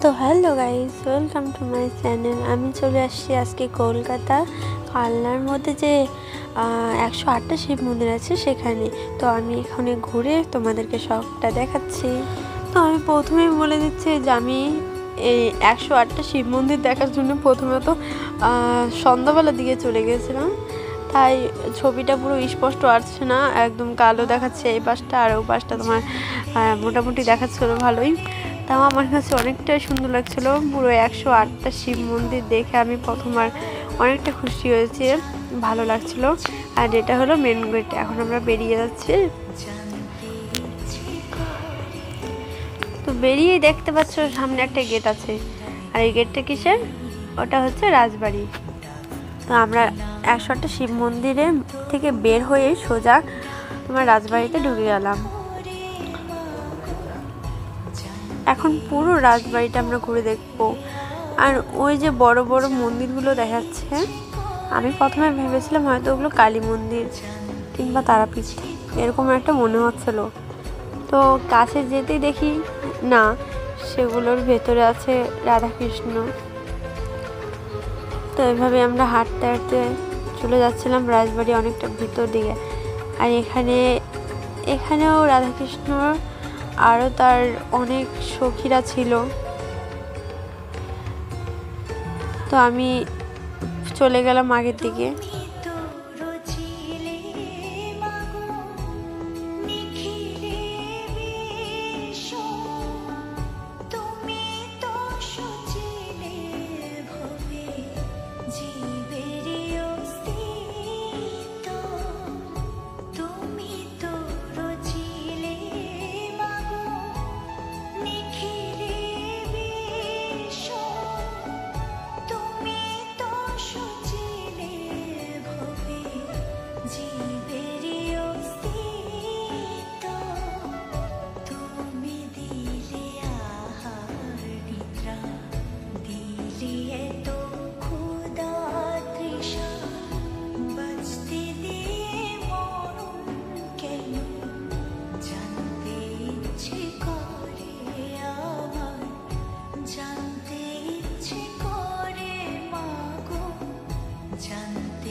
তো hello guys, welcome to my channel. আমি চলে আসছি আজকে কলকাতা কালনার মধ্যে যে 108টা শিব মন্দির আছে সেখানে। তো আমি এখানে ঘুরে তোমাদেরকে সবটা দেখাচ্ছি। তো আমি প্রথমেই বলে দিচ্ছি যে আমি এই 108টা শিব মন্দির দেখার জন্য প্রথমত সন্ধ্যাবেলার দিকে চলে গেছিলাম, তাই ছবিটা পুরো স্পষ্ট আসছে না, একদম কালো দেখাচ্ছে এই পাশটা, আর ওই পাশটা তোমার মোটামুটি দেখাচ্ছিল ভালোই। তাও আমার কাছে অনেকটাই সুন্দর লাগছিল। পুরো 108টা শিব মন্দির দেখে আমি প্রথমবার অনেকটা খুশি হয়েছি, ভালো লাগছিল। আর এটা হলো মেন গেট, এখন আমরা বেরিয়ে যাচ্ছি। তো বেরিয়েই দেখতে পাচ্ছ সামনে একটা গেট আছে, আর এই গেটটা কিসের? ওটা হচ্ছে রাজবাড়ি। তো আমরা 108টা শিব মন্দিরে থেকে বের হয়ে সোজা তোমার রাজবাড়িতে ঢুকে গেলাম। এখন পুরো রাজবাড়িটা আমরা ঘুরে দেখবো। আর ওই যে বড় বড় মন্দিরগুলো দেখাচ্ছে, আমি প্রথমে ভেবেছিলাম হয়তো ওগুলো কালী মন্দির কিংবা তারাপীঠ, এরকম একটা মনে হচ্ছিল। তো কাছে যেতেই দেখি না, সেগুলোর ভেতরে আছে রাধাকৃষ্ণ। তো এইভাবে আমরা হাঁটতে হাঁটতে চলে যাচ্ছিলাম রাজবাড়ি অনেকটা ভিতর দিকে। আর এখানেও রাধাকৃষ্ণর আরও তার অনেক সখীরা ছিল। তো আমি চলে গেলাম আগের দিকে। জানতে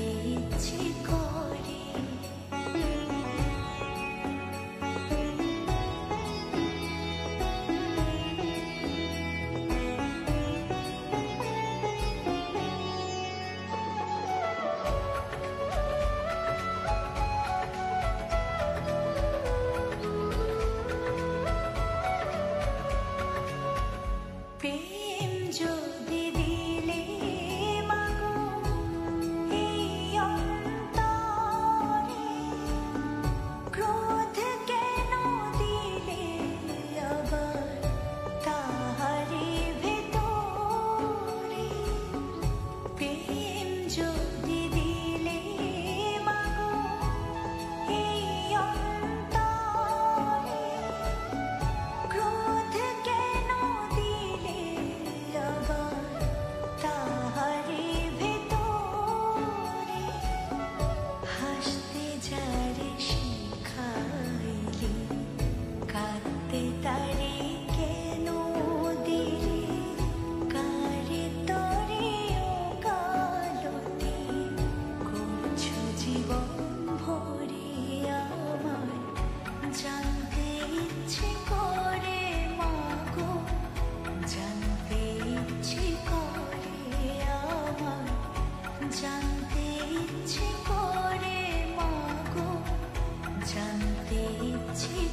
ইচ্ছে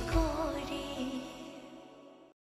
করে